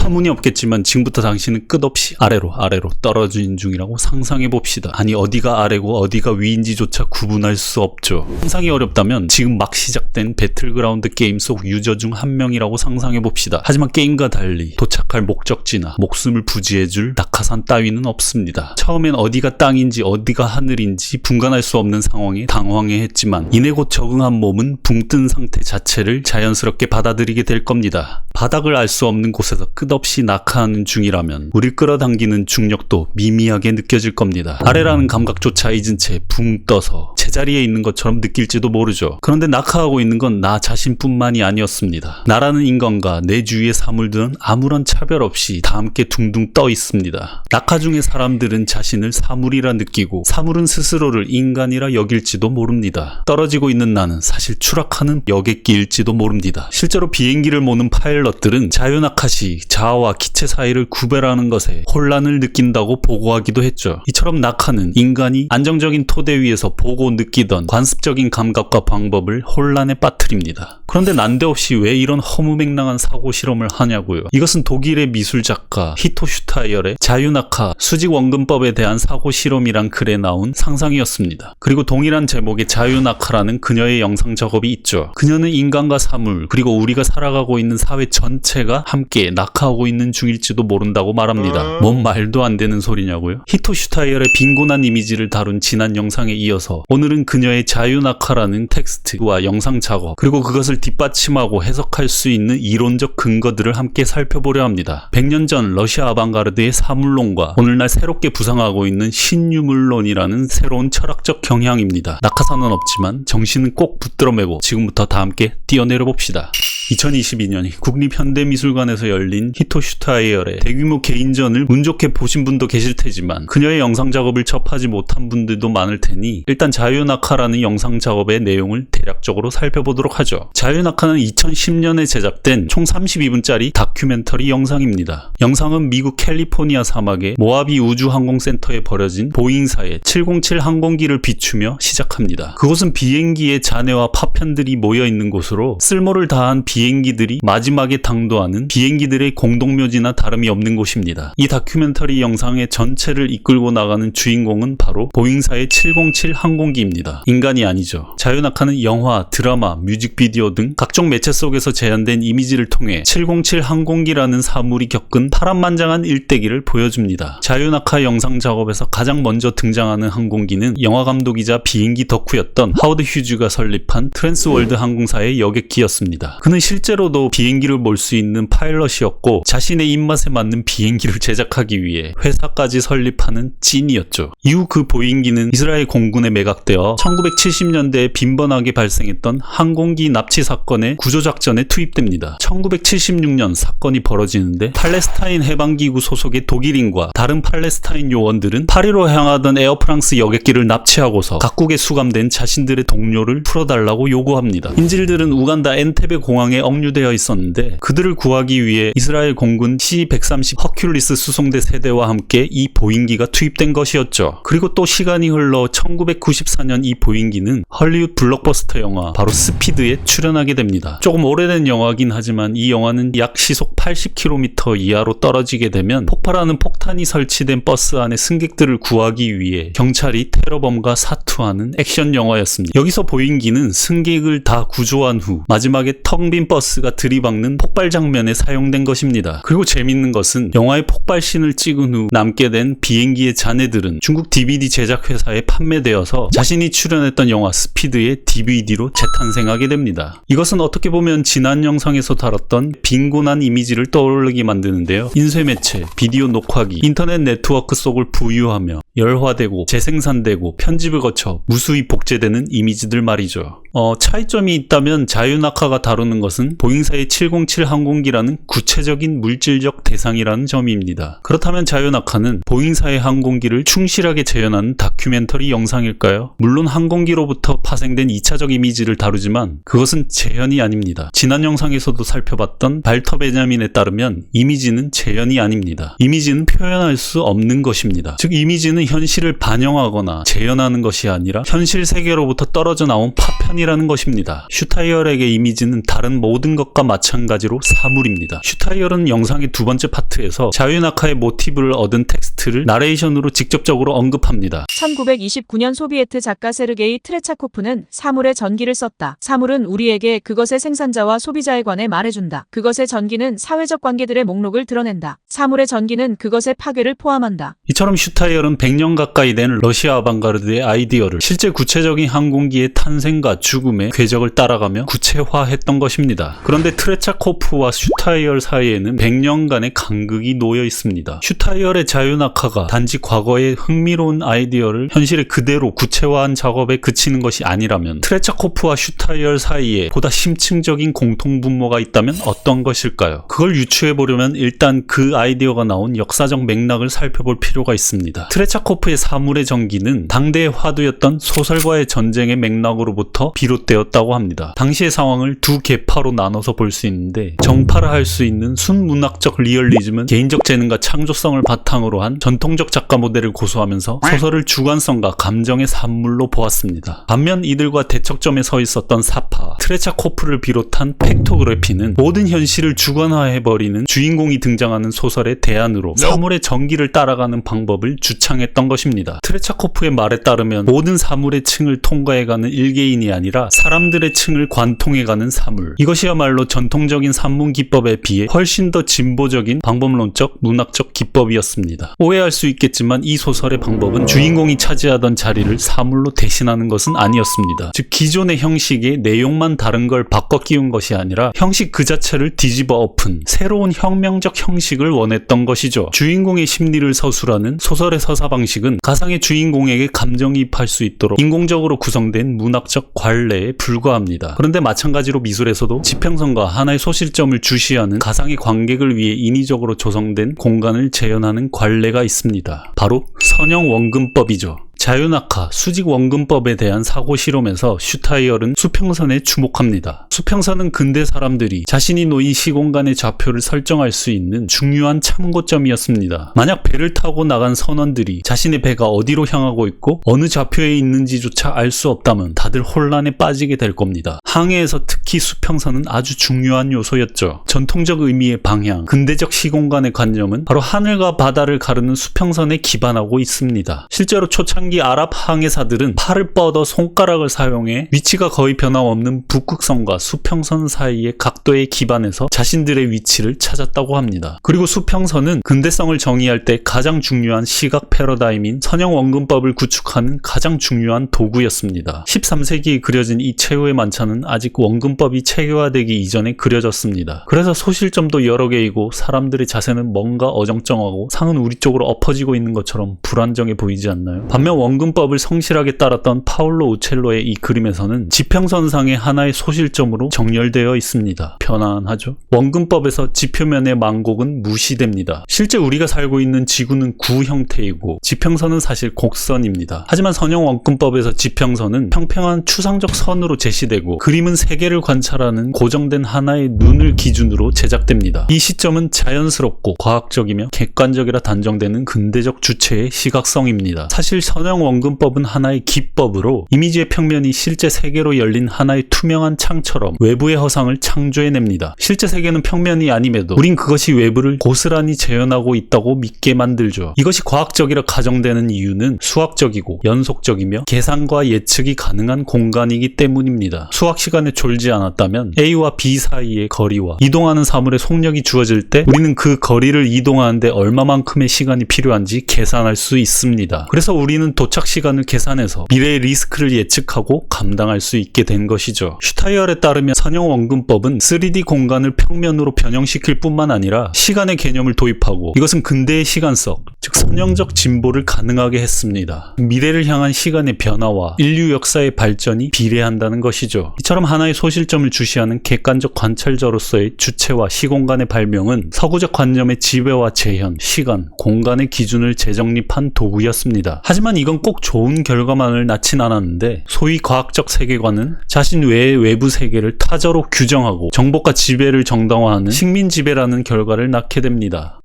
터무니없겠지만 지금부터 당신은 끝없이 아래로 떨어진 중이라고 상상해봅시다. 아니 어디가 아래고 어디가 위인지조차 구분할 수 없죠. 상상이 어렵다면 지금 막 시작된 배틀그라운드 게임 속 유저 중 한 명이라고 상상해봅시다. 하지만 게임과 달리 도착할 목적지나 목숨을 부지해줄 낙하산 따위는 없습니다. 처음엔 어디가 땅인지 어디가 하늘인지 분간할 수 없는 상황에 당황해했지만 이내 곧 적응한 몸은 붕뜬 상태 자체를 자연스럽게 받아들이게 될 겁니다. 바닥을 알 수 없는 곳에서 끝없이 낙하하는 중이라면 우릴 끌어당기는 중력도 미미하게 느껴질 겁니다. 아래라는 감각조차 잊은 채 붕 떠서 제자리에 있는 것처럼 느낄지도 모르죠. 그런데 낙하하고 있는 건 나 자신뿐만이 아니었습니다. 나라는 인간과 내 주위의 사물들은 아무런 차별 없이 다 함께 둥둥 떠 있습니다. 낙하 중의 사람들은 자신을 사물이라 느끼고 사물은 스스로를 인간이라 여길지도 모릅니다. 떨어지고 있는 나는 사실 추락하는 여객기일지도 모릅니다. 실제로 비행기를 모는 파일럿들은 자유낙하 시 자아와 기체 사이를 구별하는 것에 혼란을 느낀다고 보고하기도 했죠. 이처럼 낙하는 인간이 안정적인 토대 위에서 보고 느끼던 관습적인 감각과 방법을 혼란에 빠뜨립니다. 그런데 난데없이 왜 이런 허무맹랑한 사고 실험을 하냐고요. 이것은 독일의 미술작가 히토 슈타이어의 자유낙하 수직원근법에 대한 사고 실험이란 글에 나온 상상이었습니다. 그리고 동일한 제목의 자유낙하라는 그녀의 영상 작업이 있죠. 그녀는 인간과 사물 그리고 우리가 살아가고 있는 사회 전체가 함께 낙하하고 있는 중일지도 모른다고 말합니다. 뭔 말도 안 되는 소리냐고요. 히토 슈타이어의 빈곤한 이미지를 다룬 지난 영상에 이어서 오늘은 그녀의 자유낙하라는 텍스트와 영상 작업 그리고 그것을 뒷받침하고 해석할 수 있는 이론적 근거들을 함께 살펴보려 합니다. 100년 전 러시아 아방가르드의 사물론과 오늘날 새롭게 부상하고 있는 신유물론이라는 새로운 철학적 경향입니다. 낙하산은 없지만 정신은 꼭 붙들어매고 지금부터 다 함께 뛰어내려 봅시다. 2022년 국립현대미술관에서 열린 히토 슈타이어의 대규모 개인전을 운 좋게 보신 분도 계실 테지만 그녀의 영상 작업을 접하지 못한 분들도 많을 테니 일단 자유낙하라는 영상 작업의 내용을 대략적으로 살펴보도록 하죠. 자유낙하는 2010년에 제작된 총 32분짜리 다큐멘터리 영상입니다. 영상은 미국 캘리포니아 사막의 모하비 우주항공센터에 버려진 보잉사의 707 항공기를 비추며 시작합니다. 그곳은 비행기의 잔해와 파편들이 모여있는 곳으로 쓸모를 다한 비행기들이 마지막에 당도하는 비행기들의 공동묘지나 다름이 없는 곳입니다. 이 다큐멘터리 영상의 전체를 이끌고 나가는 주인공은 바로 보잉사의 707 항공기입니다. 인간이 아니죠. 자유낙하는 영화, 드라마, 뮤직비디오 등 각종 매체 속에서 재현된 이미지를 통해 707 항공기라는 사물이 겪은 파란만장한 일대기를 보여줍니다. 자유낙하 영상 작업에서 가장 먼저 등장하는 항공기는 영화감독이자 비행기 덕후였던 하워드 휴즈가 설립한 트랜스월드 항공사의 여객기였습니다. 그는 실제로도 비행기를 몰 수 있는 파일럿이었고 자신의 입맛에 맞는 비행기를 제작하기 위해 회사까지 설립하는 찐이었죠. 이후 그 보잉기는 이스라엘 공군에 매각되어 1970년대에 빈번하게 발생했던 항공기 납치 사건의 구조작전에 투입됩니다. 1976년 사건이 벌어지는데 팔레스타인 해방기구 소속의 독일인과 다른 팔레스타인 요원들은 파리로 향하던 에어프랑스 여객기를 납치하고서 각국에 수감된 자신들의 동료를 풀어달라고 요구합니다. 인질들은 우간다 엔테베 공항에 억류되어 있었는데 그들을 구하기 위해 이스라엘 공군 C-130 허큘리스 수송대 세대와 함께 이 보잉기가 투입된 것이었죠. 그리고 또 시간이 흘러 1994년 이 보잉기는 헐리우드 블록버스터 영화 바로 스피드에 출연하게 됩니다. 조금 오래된 영화긴 하지만 이 영화는 약 시속 80km 이하로 떨어지게 되면 폭발하는 폭탄이 설치된 버스 안에 승객들을 구하기 위해 경찰이 테러범과 사투하는 액션 영화였습니다. 여기서 보잉기는 승객을 다 구조한 후 마지막에 텅 빈 버스가 들이박는 폭발 장면에 사용된 것입니다. 그리고 재밌는 것은 영화의 폭발신을 찍은 후 남게 된 비행기의 잔해들은 중국 DVD 제작 회사에 판매되어서 자신이 출연했던 영화 스피드의 DVD로 재탄생하게 됩니다. 이것은 어떻게 보면 지난 영상에서 다뤘던 빈곤한 이미지를 떠오르게 만드는데요. 인쇄매체, 비디오 녹화기, 인터넷 네트워크 속을 부유하며 열화되고 재생산되고 편집을 거쳐 무수히 복제되는 이미지들 말이죠. 차이점이 있다면 자유낙하가 다루는 것은 보잉사의 707 항공기라는 구체적인 물질적 대상이라는 점입니다. 그렇다면 자유낙하는 보잉사의 항공기를 충실하게 재현하는 다큐멘터리 영상일까요? 물론 항공기로부터 파생된 2차적 이미지를 다루지만 그것은 재현이 아닙니다. 지난 영상에서도 살펴봤던 발터 베냐민에 따르면 이미지는 재현이 아닙니다. 이미지는 표현할 수 없는 것입니다. 즉 이미지는 현실을 반영하거나 재현하는 것이 아니라 현실 세계로부터 떨어져 나온 파편이라는 것입니다. 슈타이어에게 이미지는 다른 모든 것과 마찬가지로 사물입니다. 슈타이어는 슈타이어는 영상의 두 번째 파트에서 자유낙하의 모티브를 얻은 텍스트를 나레이션으로 직접적으로 언급합니다. 1929년 소비에트 작가 세르게이 트레차코프는 사물의 전기를 썼다. 사물은 우리에게 그것의 생산자와 소비자에 관해 말해준다. 그것의 전기는 사회적 관계들의 목록을 드러낸다. 사물의 전기는 그것의 파괴를 포함한다. 이처럼 슈타이어는 100년 가까이 된 러시아 아방가르드의 아이디어를 실제 구체적인 항공기의 탄생과 죽음의 궤적을 따라가며 구체화했던 것입니다. 그런데 트레차코프와 슈타이어 사이에는 100년간의 간극이 놓여 있습니다. 슈타이어의 자유낙하가 단지 과거의 흥미로운 아이디어를 현실에 그대로 구체화한 작업에 그치는 것이 아니라면 트레차코프와 슈타이어 사이에 보다 심층적인 공통분모가 있다면 어떤 것일까요? 그걸 유추해보려면 일단 그 아이디어가 나온 역사적 맥락을 살펴볼 필요가 있습니다. 트레차코프의 사물의 전기는 당대의 화두였던 소설과의 전쟁의 맥락으로부터 비롯되었다고 합니다. 당시의 상황을 두 계파로 나눠서 볼 수 있는데, 정파라 할 수 있는 순문학적 리얼리즘은 개인적 재능과 창조성을 바탕으로 한 전통적 작가 모델을 고수하면서 소설을 주관성과 감정의 산물로 보았습니다. 반면 이들과 대척점에 서 있었던 사파, 트레차코프를 비롯한 팩토그래피는 모든 현실을 주관화해버리는 주인공이 등장하는 소설의 대안으로 사물의 전기를 따라가는 방법을 주창했던 것입니다. 트레차코프의 말에 따르면 모든 사물의 층을 통과해가는 일개인이 아니라 사람들의 층을 관통해가는 사물, 이것이야말로 전통적인 산문 기법에 비해 훨씬 더 진보적인 방법론적 문학적 기법이었습니다. 오해할 수 있겠지만 이 소설의 방법은 주인공이 차지하던 자리를 사물로 대신하는 것은 아니었습니다. 즉 기존의 형식의 내용만 다른 걸 바꿔 끼운 것이 아니라 형식 그 자체를 뒤집어 엎은 새로운 혁명적 형식을 원했던 것이죠. 주인공의 심리를 서술하는 소설의 서사 방식은 가상의 주인공에게 감정이입할 수 있도록 인공적으로 구성된 문학적 관례에 불과합니다. 그런데 마찬가지로 미술에서도 지평선과 하나의 소실점을 주시하는 가상의 관객을 위해 인위적으로 조성된 공간을 재현하는 관례가 있습니다. 바로 선형 원근법이죠. 자유낙하, 수직원근법에 대한 사고 실험에서 슈타이어는 수평선에 주목합니다. 수평선은 근대 사람들이 자신이 놓인 시공간의 좌표를 설정할 수 있는 중요한 참고점이었습니다. 만약 배를 타고 나간 선원들이 자신의 배가 어디로 향하고 있고 어느 좌표에 있는지조차 알 수 없다면 다들 혼란에 빠지게 될 겁니다. 항해에서 특히 수평선은 아주 중요한 요소였죠. 전통적 의미의 방향, 근대적 시공간의 관념은 바로 하늘과 바다를 가르는 수평선에 기반하고 있습니다. 실제로 초창기 아랍 항해사들은 팔을 뻗어 손가락을 사용해 위치가 거의 변함없는 북극선과 수평선 사이의 각도에 기반해서 자신들의 위치를 찾았다고 합니다. 그리고 수평선은 근대성을 정의할 때 가장 중요한 시각 패러다임인 선형 원근법을 구축하는 가장 중요한 도구였습니다. 13세기에 그려진 이 최후의 만찬은 아직 원근법이 체계화되기 이전에 그려졌습니다. 그래서 소실점도 여러 개이고 사람들의 자세는 뭔가 어정쩡하고 상은 우리 쪽으로 엎어지고 있는 것처럼 불안정해 보이지 않나요? 반면 원근법을 성실하게 따랐던 파올로 우첼로의 이 그림에서는 지평선상의 하나의 소실점으로 정렬되어 있습니다. 편안하죠? 원근법에서 지표면의 망곡은 무시됩니다. 실제 우리가 살고 있는 지구는 구 형태이고 지평선은 사실 곡선입니다. 하지만 선형 원근법에서 지평선은 평평한 추상적 선으로 제시되고 그림은 세계를 관찰하는 고정된 하나의 눈을 기준으로 제작됩니다. 이 시점은 자연스럽고 과학적이며 객관적이라 단정되는 근대적 주체의 시각성입니다. 사실 선형 원근법은 하나의 기법으로 이미지의 평면이 실제 세계로 열린 하나의 투명한 창처럼 외부의 허상을 창조해냅니다. 실제 세계는 평면이 아님에도 우린 그것이 외부를 고스란히 재현하고 있다고 믿게 만들죠. 이것이 과학적이라 가정되는 이유는 수학적이고 연속적이며 계산과 예측이 가능한 공간이기 때문입니다. 수학 시간에 졸지 않았다면 A와 B 사이의 거리와 이동하는 사물의 속력이 주어질 때 우리는 그 거리를 이동하는데 얼마만큼의 시간이 필요한지 계산할 수 있습니다. 그래서 우리는 도착 시간을 계산해서 미래의 리스크를 예측하고 감당할 수 있게 된 것이죠. 슈타이어에 따르면 선형 원근법은 3D 공간을 평면으로 변형시킬 뿐만 아니라 시간의 개념을 도입하고 이것은 근대의 시간석, 즉 선형적 진보를 가능하게 했습니다. 미래를 향한 시간의 변화와 인류 역사의 발전이 비례한다는 것이죠. 이처럼 하나의 소실점을 주시하는 객관적 관찰자로서의 주체와 시공간의 발명은 서구적 관념의 지배와 재현, 시간, 공간의 기준을 재정립한 도구였습니다. 하지만 이건 꼭 좋은 결과만을 낳진 않았는데 소위 과학적 세계관은 자신 외의 외부 세계를 타저로 규정하고 정복과 지배를 정당화하는 식민지배라는 결과를 낳게 됩니다.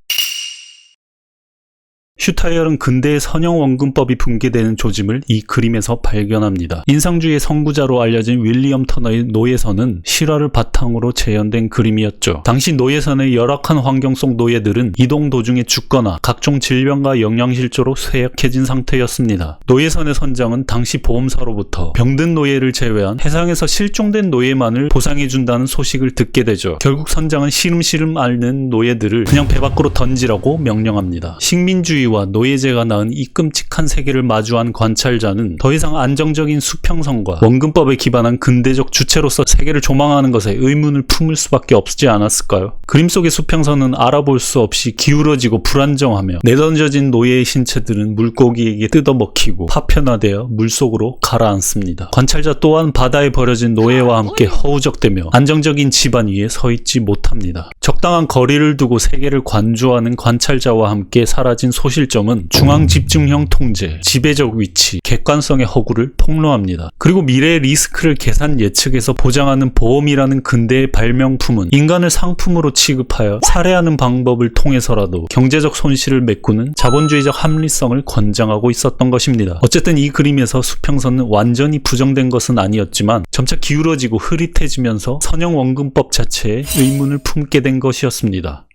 슈타이얼은 근대의 선형 원근법이 붕괴되는 조짐을 이 그림에서 발견합니다. 인상주의의 선구자로 알려진 윌리엄 터너의 노예선은 실화를 바탕으로 재현된 그림이었죠. 당시 노예선의 열악한 환경 속 노예들은 이동 도중에 죽거나 각종 질병과 영양실조로 쇠약해진 상태였습니다. 노예선의 선장은 당시 보험사로부터 병든 노예를 제외한 해상에서 실종된 노예만을 보상해준다는 소식을 듣게 되죠. 결국 선장은 시름시름 앓는 노예들을 그냥 배 밖으로 던지라고 명령합니다. 식민주의와 노예제가 낳은 이 끔찍한 세계를 마주한 관찰자는 더 이상 안정적인 수평선과 원근법에 기반한 근대적 주체로서 세계를 조망하는 것에 의문을 품을 수밖에 없지 않았을까요? 그림 속의 수평선은 알아볼 수 없이 기울어지고 불안정하며 내던져진 노예의 신체들은 물고기에게 뜯어먹히고 파편화되어 물속으로 가라앉습니다. 관찰자 또한 바다에 버려진 노예와 함께 허우적대며 안정적인 지반 위에 서 있지 못합니다. 적당한 거리를 두고 세계를 관조하는 관찰자와 함께 사라진 소실점은 중앙 집중형 통제, 지배적 위치, 객관성의 허구를 폭로합니다. 그리고 미래의 리스크를 계산 예측해서 보장하는 보험이라는 근대의 발명품은 인간을 상품으로 취급하여 살해하는 방법을 통해서라도 경제적 손실을 메꾸는 자본주의적 합리성을 권장하고 있었던 것입니다. 어쨌든 이 그림에서 수평선은 완전히 부정된 것은 아니었지만 점차 기울어지고 흐릿해지면서 선형 원근법 자체에 의문을 품게 된 것이었습니다.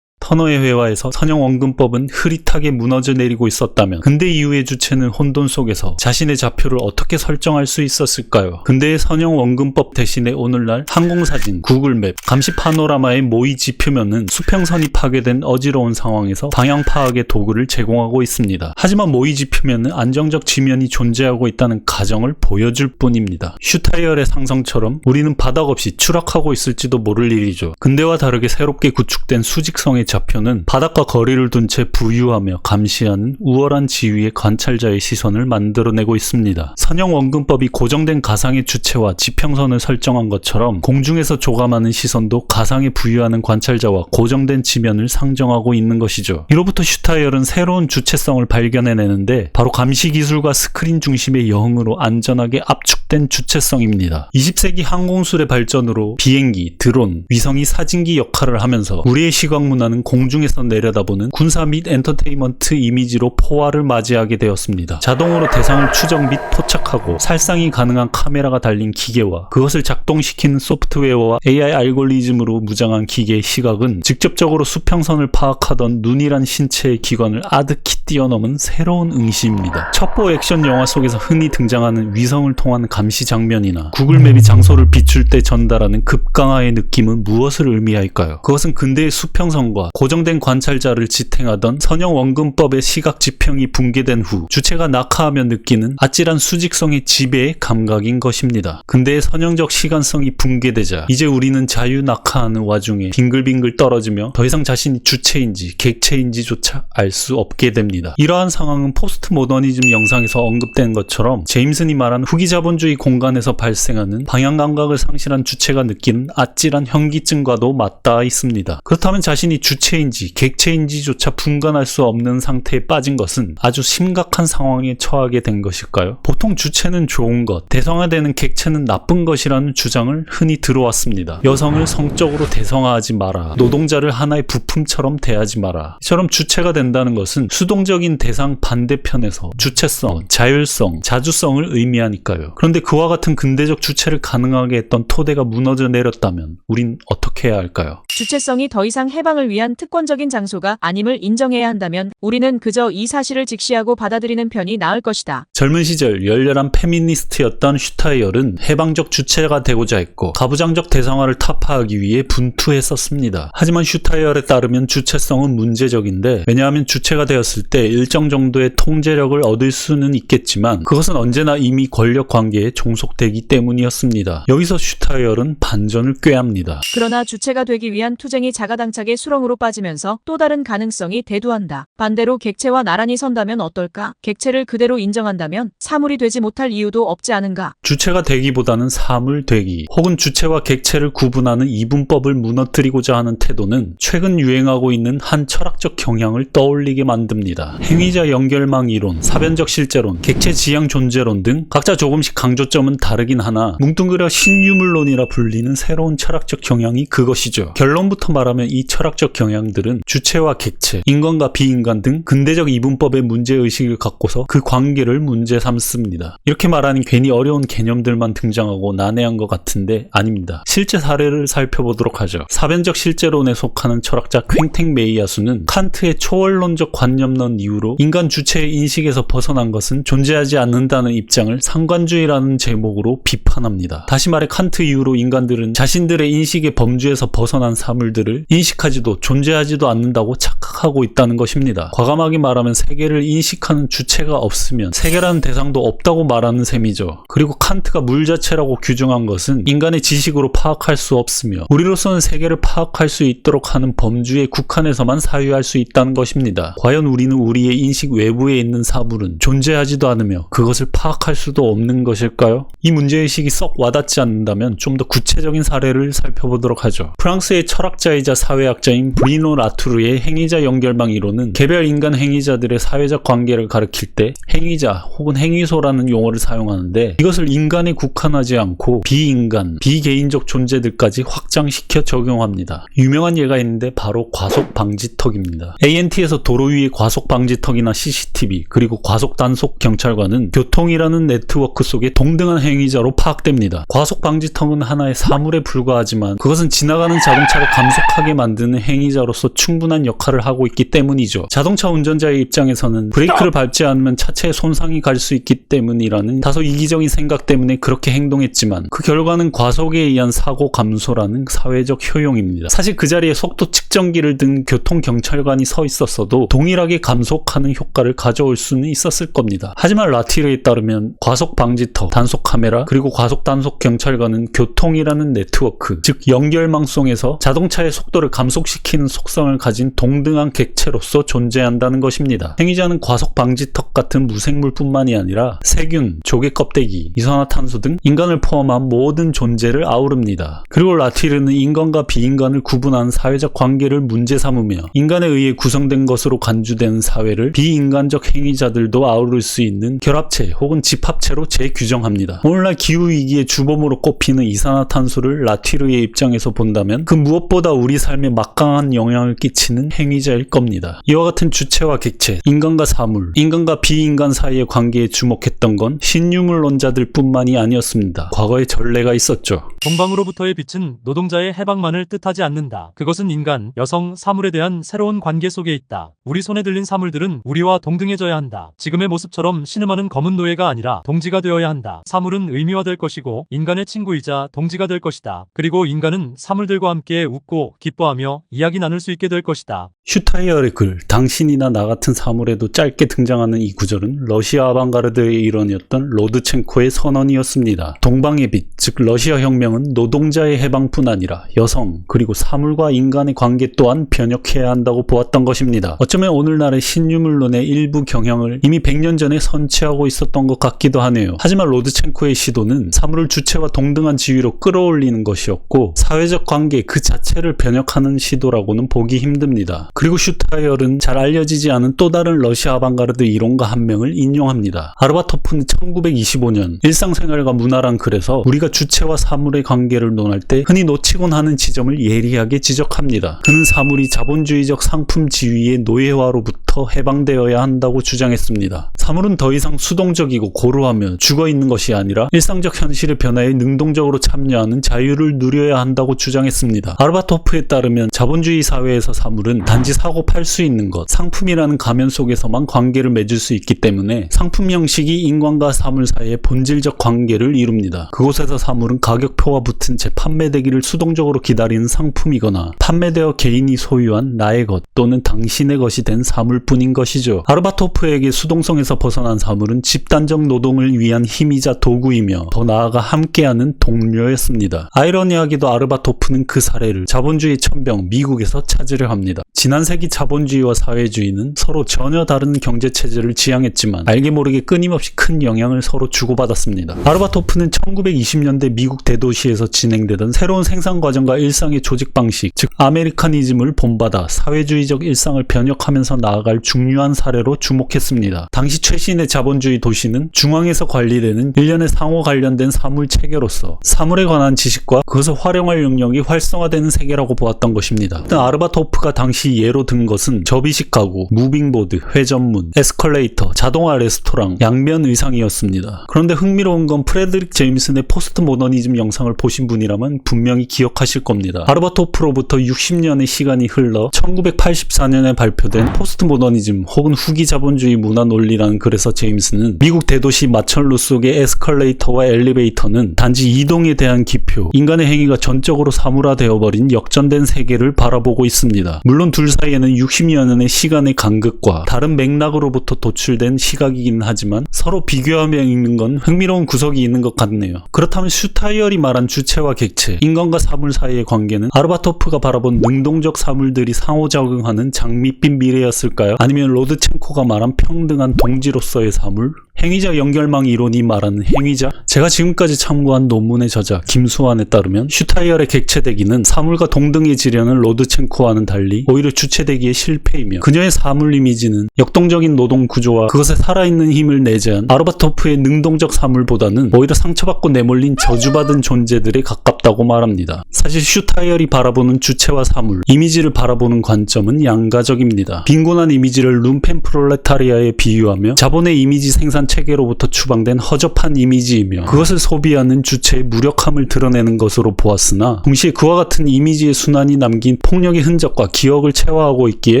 터너의 회화에서 선형 원근법은 흐릿하게 무너져 내리고 있었다면 근대 이후의 주체는 혼돈 속에서 자신의 좌표를 어떻게 설정할 수 있었을까요? 근대의 선형 원근법 대신에 오늘날 항공사진, 구글맵, 감시 파노라마의 모의 지표면은 수평선이 파괴된 어지러운 상황에서 방향 파악의 도구를 제공하고 있습니다. 하지만 모의 지표면은 안정적 지면이 존재하고 있다는 가정을 보여줄 뿐입니다. 슈타이얼의 상성처럼 우리는 바닥 없이 추락하고 있을지도 모를 일이죠. 근대와 다르게 새롭게 구축된 수직성의 좌표는 바닥과 거리를 둔 채 부유하며 감시하는 우월한 지위의 관찰자의 시선을 만들어내고 있습니다. 선형 원근법이 고정된 가상의 주체와 지평선을 설정한 것처럼 공중에서 조감하는 시선도 가상에 부유하는 관찰자와 고정된 지면을 상정하고 있는 것이죠. 이로부터 슈타이얼은 새로운 주체성을 발견해내는데 바로 감시 기술과 스크린 중심의 영으로 안전하게 압축된 주체성입니다. 20세기 항공술의 발전으로 비행기, 드론, 위성이 사진기 역할을 하면서 우리의 시각 문화는 공중에서 내려다보는 군사 및 엔터테인먼트 이미지로 포화를 맞이하게 되었습니다. 자동으로 대상을 추적 및 포착하고 살상이 가능한 카메라가 달린 기계와 그것을 작동시키는 소프트웨어와 AI 알고리즘으로 무장한 기계의 시각은 직접적으로 수평선을 파악하던 눈이란 신체의 기관을 아득히 뛰어넘은 새로운 응시입니다. 첩보 액션 영화 속에서 흔히 등장하는 위성을 통한 감시 장면이나 구글맵이 장소를 비출 때 전달하는 급강하의 느낌은 무엇을 의미할까요? 그것은 근대의 수평선과 고정된 관찰자를 지탱하던 선형 원근법의 시각 지평이 붕괴된 후 주체가 낙하하며 느끼는 아찔한 수직성의 지배의 감각인 것입니다. 근대의 선형적 시간성이 붕괴되자 이제 우리는 자유 낙하하는 와중에 빙글빙글 떨어지며 더 이상 자신이 주체인지 객체인지조차 알 수 없게 됩니다. 이러한 상황은 포스트 모더니즘 영상에서 언급된 것처럼 제임슨이 말한 후기 자본주의 공간에서 발생하는 방향 감각을 상실한 주체가 느끼는 아찔한 현기증과도 맞닿아 있습니다. 그렇다면 자신이 주체인지 객체인지조차 분간할 수 없는 상태에 빠진 것은 아주 심각한 상황에 처하게 된 것일까요? 보통 주체는 좋은 것, 대성화되는 객체는 나쁜 것이라는 주장을 흔히 들어왔습니다. 여성을 성적으로 대성화하지 마라, 노동자를 하나의 부품처럼 대하지 마라. 이처럼 주체가 된다는 것은 수동적인 대상 반대편에서 주체성, 자율성, 자주성을 의미하니까요. 그런데 그와 같은 근대적 주체를 가능하게 했던 토대가 무너져 내렸다면 우린 어떻게 해야 할까요? 주체성이 더 이상 해방을 위한 특권적인 장소가 아님을 인정해야 한다면 우리는 그저 이 사실을 직시하고 받아들이는 편이 나을 것이다. 젊은 시절 열렬한 페미니스트였던 슈타이얼은 해방적 주체가 되고자 했고 가부장적 대상화를 타파하기 위해 분투했었습니다. 하지만 슈타이얼에 따르면 주체성은 문제적인데 왜냐하면 주체가 되었을 때 일정 정도의 통제력을 얻을 수는 있겠지만 그것은 언제나 이미 권력 관계에 종속되기 때문이었습니다. 여기서 슈타이얼은 반전을 꾀합니다. 그러나 주체가 되기 위한 투쟁이 자가당착의 수렁으로 빠지면서 또 다른 가능성이 대두한다. 반대로 객체와 나란히 선다면 어떨까? 객체를 그대로 인정한다면 사물이 되지 못할 이유도 없지 않은가? 주체가 되기보다는 사물 되기 혹은 주체와 객체를 구분하는 이분법을 무너뜨리고자 하는 태도는 최근 유행하고 있는 한 철학적 경향을 떠올리게 만듭니다. 행위자 연결망 이론, 사변적 실제론, 객체 지향 존재론 등 각자 조금씩 강조점은 다르긴 하나 뭉뚱그려 신유물론이라 불리는 새로운 철학적 경향이 그것이죠. 결론부터 말하면 이 철학적 경향 경향들은 주체와 객체, 인간과 비인간 등 근대적 이분법의 문제의식을 갖고서 그 관계를 문제 삼습니다. 이렇게 말하니 괜히 어려운 개념들만 등장하고 난해한 것 같은데 아닙니다. 실제 사례를 살펴보도록 하죠. 사변적 실제론에 속하는 철학자 퀭택 메이야수는 칸트의 초월론적 관념론 이후로 인간 주체의 인식에서 벗어난 것은 존재하지 않는다는 입장을 상관주의라는 제목으로 비판합니다. 다시 말해 칸트 이후로 인간들은 자신들의 인식의 범주에서 벗어난 사물들을 인식하지도 존재하지도 않는다고 착각하고 있다는 것입니다. 과감하게 말하면 세계를 인식하는 주체가 없으면 세계라는 대상도 없다고 말하는 셈이죠. 그리고 칸트가 물 자체라고 규정한 것은 인간의 지식으로 파악할 수 없으며 우리로서는 세계를 파악할 수 있도록 하는 범주에 국한해서만 사유할 수 있다는 것입니다. 과연 우리는 우리의 인식 외부에 있는 사물은 존재하지도 않으며 그것을 파악할 수도 없는 것일까요? 이 문제의식이 썩 와닿지 않는다면 좀 더 구체적인 사례를 살펴보도록 하죠. 프랑스의 철학자이자 사회학자인 브리노 라투르의 행위자 연결망 이론은 개별 인간 행위자들의 사회적 관계를 가리킬 때 행위자 혹은 행위소라는 용어를 사용하는데 이것을 인간에 국한하지 않고 비인간, 비개인적 존재들까지 확장시켜 적용합니다. 유명한 예가 있는데 바로 과속방지턱입니다. ANT에서 도로 위의 과속방지턱이나 CCTV 그리고 과속단속 경찰관은 교통이라는 네트워크 속의 동등한 행위자로 파악됩니다. 과속방지턱은 하나의 사물에 불과하지만 그것은 지나가는 자동차를 감속하게 만드는 행위자로서 충분한 역할을 하고 있기 때문이죠. 자동차 운전자의 입장에서는 브레이크를 밟지 않으면 차체에 손상이 갈 수 있기 때문이라는 다소 이기적인 생각 때문에 그렇게 행동했지만 그 결과는 과속에 의한 사고 감소라는 사회적 효용입니다. 사실 그 자리에 속도 측정기를 든 교통경찰관이 서 있었어도 동일하게 감속하는 효과를 가져올 수는 있었을 겁니다. 하지만 라티르에 따르면 과속방지턱, 단속카메라, 그리고 과속단속경찰관은 교통이라는 네트워크, 즉 연결망송에서 자동차의 속도를 감속시키는 속성을 가진 동등한 객체로서 존재한다는 것입니다. 행위자는 과속방지턱 같은 무생물뿐만이 아니라 세균, 조개 껍데기, 이산화탄소 등 인간을 포함한 모든 존재를 아우릅니다. 그리고 라티르는 인간과 비인간을 구분하는 사회적 관계를 문제 삼으며 인간에 의해 구성된 것으로 간주되는 사회를 비인간적 행위자들도 아우를 수 있는 결합체 혹은 집합체로 재규정합니다. 오늘날 기후위기의 주범으로 꼽히는 이산화탄소를 라티르의 입장에서 본다면 그 무엇보다 우리 삶에 막강한 영향을 끼치는 행위자일 겁니다. 이와 같은 주체와 객체, 인간과 사물, 인간과 비인간 사이의 관계에 주목했던 건 신유물론자들 뿐만이 아니었습니다. 과거에 전례가 있었죠. 동방으로부터의 빛은 노동자의 해방만을 뜻하지 않는다. 그것은 인간, 여성, 사물에 대한 새로운 관계 속에 있다. 우리 손에 들린 사물들은 우리와 동등해져야 한다. 지금의 모습처럼 신음하는 검은 노예가 아니라 동지가 되어야 한다. 사물은 의미화될 것이고 인간의 친구이자 동지가 될 것이다. 그리고 인간은 사물들과 함께 웃고 기뻐하며 이야기 나눌 수 있게 될 것이다. 슈타이어의 글, 당신이나 나 같은 사물에도 짧게 등장하는 이 구절은 러시아 아방가르드의 일원이었던 로드첸코의 선언이었습니다. 동방의 빛, 즉 러시아 혁명은 노동자의 해방뿐 아니라 여성, 그리고 사물과 인간의 관계 또한 변혁해야 한다고 보았던 것입니다. 어쩌면 오늘날의 신유물론의 일부 경향을 이미 100년 전에 선취하고 있었던 것 같기도 하네요. 하지만 로드첸코의 시도는 사물을 주체와 동등한 지위로 끌어올리는 것이었고 사회적 관계 그 자체를 변혁하는 시도라고는 보기 힘듭니다. 그리고 슈타이어는 잘 알려지지 않은 또 다른 러시아 아방가르드 이론가 한 명을 인용합니다. 아르바토프는 1925년 일상생활과 문화란 글에서 우리가 주체와 사물의 관계를 논할 때 흔히 놓치곤 하는 지점을 예리하게 지적합니다. 그는 사물이 자본주의적 상품 지위의 노예화로부터 해방되어야 한다고 주장했습니다. 사물은 더 이상 수동적이고 고루하며 죽어있는 것이 아니라 일상적 현실의 변화에 능동적으로 참여하는 자유를 누려야 한다고 주장했습니다. 아르바토프에 따르면 자본주의 사회에서 사물은 단지 사고 팔 수 있는 것, 상품이라는 가면 속에서만 관계를 맺을 수 있기 때문에 상품 형식이 인간과 사물 사이의 본질적 관계를 이룹니다. 그곳에서 사물은 가격표가 붙은 채 판매되기를 수동적으로 기다리는 상품이거나 판매되어 개인이 소유한 나의 것 또는 당신의 것이 된 사물뿐인 것이죠. 아르바토프에게 수동성에서 벗어난 사물은 집단적 노동을 위한 힘이자 도구이며 더 나아가 함께하는 동료였습니다. 아이러니하게도 아르바토프는 그 사례를 자본주의 천병 미국에서 찾으려 합니다. 지난 세기 자본주의와 사회주의는 서로 전혀 다른 경제체제를 지향했지만 알게 모르게 끊임없이 큰 영향을 서로 주고받았습니다. 아르바토프는 1920년대 미국 대도시에서 진행되던 새로운 생산 과정과 일상의 조직 방식, 즉 아메리카니즘을 본받아 사회주의적 일상을 변혁하면서 나아갈 중요한 사례로 주목했습니다. 당시 최신의 자본주의 도시는 중앙에서 관리되는 일련의 상호 관련된 사물 체계로서 사물에 관한 지식과 그것을 활용할 능력이 활성화되는 세계라고 보았던 것입니다. 일단 아르바토프가 당시 예로 든 것은 접이식 가구, 무빙보드, 회전문, 에스컬레이터, 자동화 레스토랑, 양면 의상이었습니다. 그런데 흥미로운 건 프레드릭 제임슨의 포스트 모더니즘 영상을 보신 분이라면 분명히 기억하실 겁니다. 아르바토프로부터 60년의 시간이 흘러 1984년에 발표된 포스트 모더니즘 혹은 후기 자본주의 문화 논리라는 글에서 제임슨은 미국 대도시 마천루 속의 에스컬레이터와 엘리베이터는 단지 이동에 대한 기표, 인간의 행위가 전적으로 사물화되어버린 역전된 세계를 바라보고 있습니다. 물론 둘 사이에는 60여 년의 시간의 간극과 다른 맥락으로부터 도출된 시각이긴 하지만 서로 비교하며 읽는 건 흥미로운 구석이 있는 것 같네요. 그렇다면 슈타이얼이 말한 주체와 객체, 인간과 사물 사이의 관계는 아르바토프가 바라본 능동적 사물들이 상호작용하는 장밋빛 미래였을까요? 아니면 로드첸코가 말한 평등한 동지로서의 사물? 행위자 연결망 이론이 말하는 행위자? 제가 지금까지 참고한 논문의 저자 김수환에 따르면 슈타이얼의 객체대기는 사물과 동등해지려는 로드첸코와는 달리 오히려 주체대기의 실패이며 그녀의 사물 이미지는 역동적인 노동 구조와 그것에 살아있는 힘을 내재한 아르바토프의 능동적 사물보다는 오히려 상처받고 내몰린 저주받은 존재들에 가깝다고 말합니다. 사실 슈타이얼이 바라보는 주체와 사물, 이미지를 바라보는 관점은 양가적입니다. 빈곤한 이미지를 룸펜 프롤레타리아에 비유하며 자본의 이미지 생산 체계로부터 추방된 허접한 이미지이며 그것을 소비하는 주체의 무력함을 드러내는 것으로 보았으나 동시에 그와 같은 이미지의 순환이 남긴 폭력의 흔적과 기억을 체화하고 있기에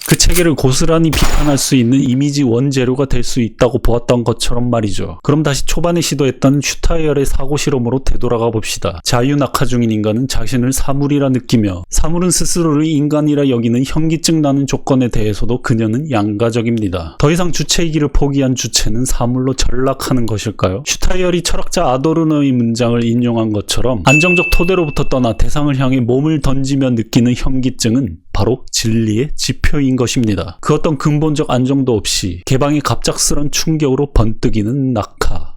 그 체계를 고스란히 비판할 수 있는 이미지 원재료가 될 수 있다고 보았던 것처럼 말이죠. 그럼 다시 초반에 시도했던 슈타이얼의 사고 실험으로 되돌아가 봅시다. 자유낙하 중인 인간은 자신을 사물이라 느끼며 사물은 스스로를 인간이라 여기는 현기증 나는 조건에 대해서도 그녀는 양가적입니다. 더 이상 주체이기를 포기한 주체는 사물로 전락하는 것일까요? 슈타이얼이 철학자 아도르노의 문장을 인용한 것처럼 안정적 토대로부터 떠나 대상을 향해 몸을 던지며 느끼는 현기증은 바로 진리의 지표인 것입니다. 그 어떤 근본적 안정도 없이 개방의 갑작스런 충격으로 번뜩이는 낙하.